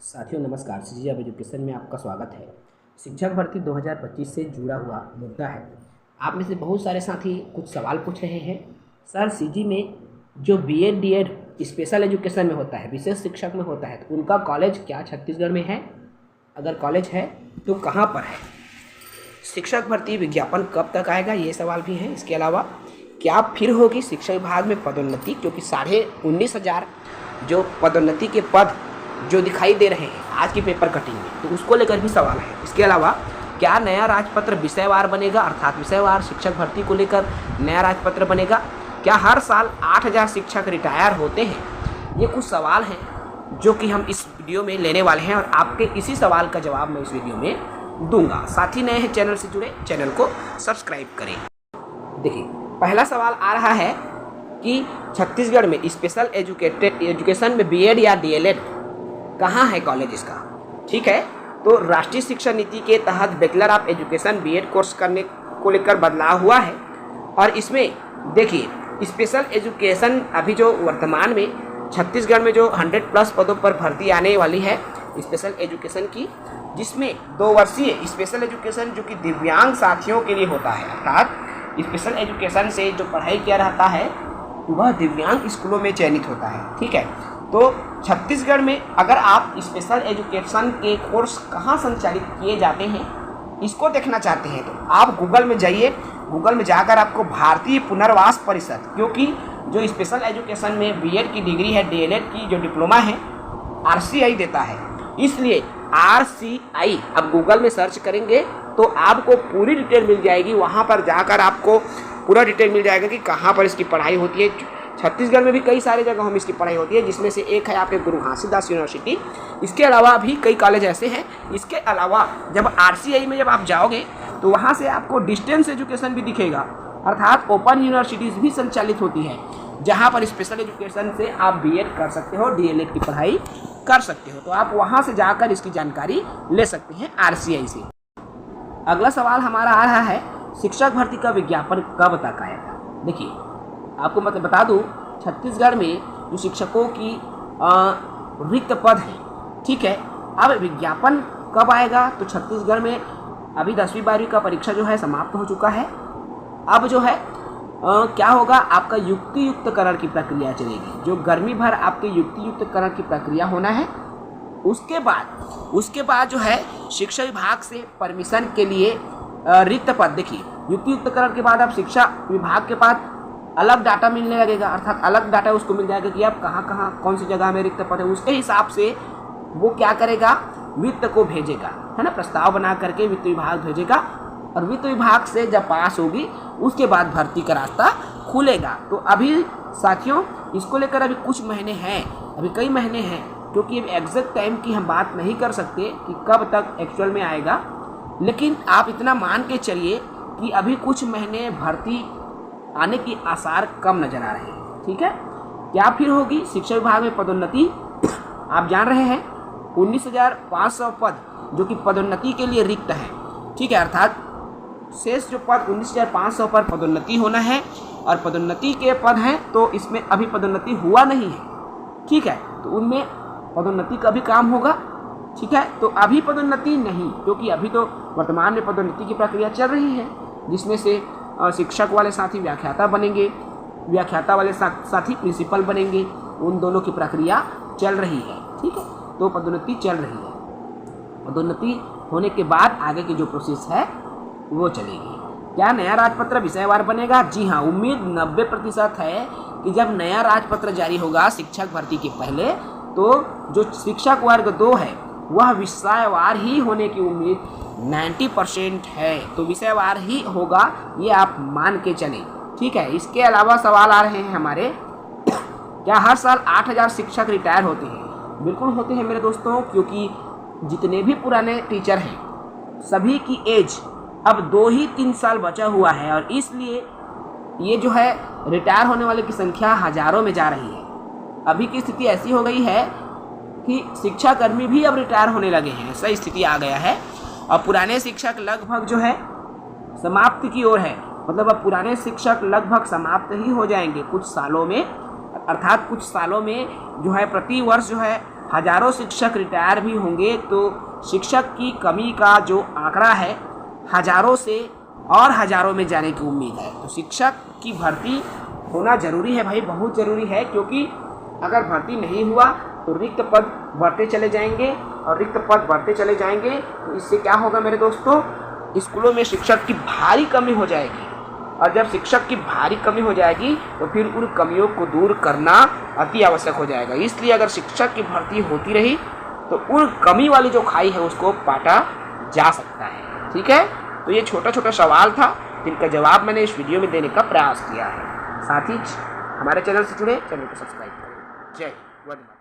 साथियों नमस्कार, सीजी अब एजुकेशन में आपका स्वागत है। शिक्षक भर्ती 2025 से जुड़ा हुआ मुद्दा है। आप में से बहुत सारे साथी कुछ सवाल पूछ रहे हैं, सर सीजी में जो बीएड डीएड स्पेशल एजुकेशन में होता है, विशेष शिक्षक में होता है, तो उनका कॉलेज क्या छत्तीसगढ़ में है? अगर कॉलेज है तो कहाँ पर है? शिक्षक भर्ती विज्ञापन कब तक आएगा, ये सवाल भी है। इसके अलावा क्या फिर होगी शिक्षा विभाग में पदोन्नति, क्योंकि 19,500 जो पदोन्नति के पद जो दिखाई दे रहे हैं आज की पेपर कटिंग में, तो उसको लेकर भी सवाल है। इसके अलावा क्या नया राजपत्र विषयवार बनेगा, अर्थात विषयवार शिक्षक भर्ती को लेकर नया राजपत्र बनेगा? क्या हर साल 8,000 शिक्षक रिटायर होते हैं? ये कुछ सवाल हैं जो कि हम इस वीडियो में लेने वाले हैं और आपके इसी सवाल का जवाब मैं इस वीडियो में दूंगा। साथ ही नए हैं चैनल से जुड़े, चैनल को सब्सक्राइब करें। देखिए, पहला सवाल आ रहा है कि छत्तीसगढ़ में स्पेशल एजुकेशन में बीएड या डीएलएड कहाँ है कॉलेज इसका? ठीक है, तो राष्ट्रीय शिक्षा नीति के तहत bachelor of education BEd course करने को लेकर बदलाव हुआ है और इसमें देखिए स्पेशल एजुकेशन अभी जो वर्तमान में छत्तीसगढ़ में जो 100+ पदों पर भर्ती आने वाली है स्पेशल एजुकेशन की, जिसमें 2 वर्षीय स्पेशल एजुकेशन जो कि दिव्यांग साथियों के लिए होता है, अर्थात स्पेशल एजुकेशन से जो पढ़ाई किया रहता है वह दिव्यांग स्कूलों में चयनित होता है। ठीक है, तो छत्तीसगढ़ में अगर आप स्पेशल एजुकेशन के कोर्स कहाँ संचालित किए जाते हैं इसको देखना चाहते हैं तो आप गूगल में जाइए। गूगल में जाकर आपको भारतीय पुनर्वास परिषद, क्योंकि जो स्पेशल एजुकेशन में बीएड की डिग्री है, डीएलएड की जो डिप्लोमा है, आरसीआई देता है, इसलिए आरसीआई अब गूगल में सर्च करेंगे तो आपको पूरी डिटेल मिल जाएगी। वहाँ पर जाकर आपको पूरा डिटेल मिल जाएगा कि कहाँ पर इसकी पढ़ाई होती है। छत्तीसगढ़ में भी कई सारे जगहों में इसकी पढ़ाई होती है, जिसमें से एक है आपके गुरु घासीदास यूनिवर्सिटी। इसके अलावा भी कई कॉलेज ऐसे हैं। इसके अलावा जब आरसीआई में जब आप जाओगे तो वहाँ से आपको डिस्टेंस एजुकेशन भी दिखेगा, अर्थात ओपन यूनिवर्सिटीज़ भी संचालित होती है, जहाँ पर स्पेशल एजुकेशन से आप बीएड कर सकते हो, डीएलएड की पढ़ाई कर सकते हो। तो आप वहाँ से जाकर इसकी जानकारी ले सकते हैं आरसीआई से। अगला सवाल हमारा आ रहा है, शिक्षक भर्ती का विज्ञापन कब तक आएगा? देखिए, आपको मतलब बता दूं, छत्तीसगढ़ में जो शिक्षकों की रिक्त पद है, ठीक है, अब विज्ञापन कब आएगा? तो छत्तीसगढ़ में अभी 10वीं 12वीं का परीक्षा जो है समाप्त हो चुका है। अब जो है क्या होगा, आपका युक्ति युक्तकरण की प्रक्रिया चलेगी, जो गर्मी भर आपके युक्ति युक्तकरण की प्रक्रिया होना है। उसके बाद जो है शिक्षा विभाग से परमिशन के लिए रिक्त पद, देखिए युक्ति युक्तकरण के बाद अब शिक्षा विभाग के पास अलग डाटा मिलने लगेगा, अर्थात अलग डाटा उसको मिल जाएगा कि आप कहाँ कौन सी जगह में रिक्त पद है। उसके हिसाब से वो क्या करेगा, वित्त को भेजेगा, है ना, प्रस्ताव बना करके वित्त विभाग भेजेगा और वित्त विभाग से जब पास होगी उसके बाद भर्ती का रास्ता खुलेगा। तो अभी साथियों इसको लेकर अभी कुछ महीने हैं, अभी कई महीने हैं, क्योंकि एग्जैक्ट टाइम की हम बात नहीं कर सकते कि कब तक एक्चुअल में आएगा, लेकिन आप इतना मान के चलिए कि अभी कुछ महीने भर्ती आने की आसार कम नजर आ रहे हैं। ठीक है, क्या फिर होगी शिक्षा विभाग में पदोन्नति? आप जान रहे हैं 19,500 पद जो कि पदोन्नति के लिए रिक्त है। ठीक है, अर्थात शेष जो पद 19,500 पर पदोन्नति होना है और पदोन्नति के पद हैं तो इसमें अभी पदोन्नति हुआ नहीं है। ठीक है, तो उनमें पदोन्नति का भी काम होगा। ठीक है, तो अभी पदोन्नति नहीं, क्योंकि अभी तो वर्तमान में पदोन्नति की प्रक्रिया चल रही है, जिसमें से शिक्षक वाले साथी व्याख्याता बनेंगे, व्याख्याता वाले साथी प्रिंसिपल बनेंगे, उन दोनों की प्रक्रिया चल रही है। ठीक है, तो पदोन्नति चल रही है। पदोन्नति होने के बाद आगे की जो प्रोसेस है वो चलेगी। क्या नया राजपत्र विषयवार बनेगा? जी हाँ, उम्मीद 90% है कि जब नया राजपत्र जारी होगा शिक्षक भर्ती के पहले, तो जो शिक्षक वर्ग 2 है वह विषयवार ही होने की उम्मीद 90% है। तो विषयवार ही होगा, ये आप मान के चलें। ठीक है, इसके अलावा सवाल आ रहे हैं हमारे, क्या हर साल 8,000 शिक्षक रिटायर होते हैं? बिल्कुल होते हैं मेरे दोस्तों, क्योंकि जितने भी पुराने टीचर हैं सभी की एज अब 2 ही 3 साल बचा हुआ है और इसलिए ये जो है रिटायर होने वाले की संख्या हजारों में जा रही है। अभी की स्थिति ऐसी हो गई है कि शिक्षाकर्मी भी अब रिटायर होने लगे हैं, ऐसा स्थिति आ गया है और पुराने शिक्षक लगभग जो है समाप्ति की ओर है। मतलब अब पुराने शिक्षक लगभग समाप्त ही हो जाएंगे कुछ सालों में, अर्थात कुछ सालों में जो है प्रति वर्ष जो है हज़ारों शिक्षक रिटायर भी होंगे तो शिक्षक की कमी का जो आंकड़ा है हज़ारों से और हज़ारों में जाने की उम्मीद है। तो शिक्षक की भर्ती होना ज़रूरी है भाई, बहुत ज़रूरी है, क्योंकि अगर भर्ती नहीं हुआ तो रिक्त पद बढ़ते चले जाएंगे और रिक्त पद बढ़ते चले जाएंगे तो इससे क्या होगा मेरे दोस्तों, स्कूलों में शिक्षक की भारी कमी हो जाएगी। और जब शिक्षक की भारी कमी हो जाएगी तो फिर उन कमियों को दूर करना अति आवश्यक हो जाएगा। इसलिए अगर शिक्षक की भर्ती होती रही तो उन कमी वाली जो खाई है उसको पाटा जा सकता है। ठीक है, तो ये छोटा छोटा सवाल था जिनका जवाब मैंने इस वीडियो में देने का प्रयास किया है। साथ ही हमारे चैनल से जुड़े, चैनल को सब्सक्राइब करें। जय वंदे।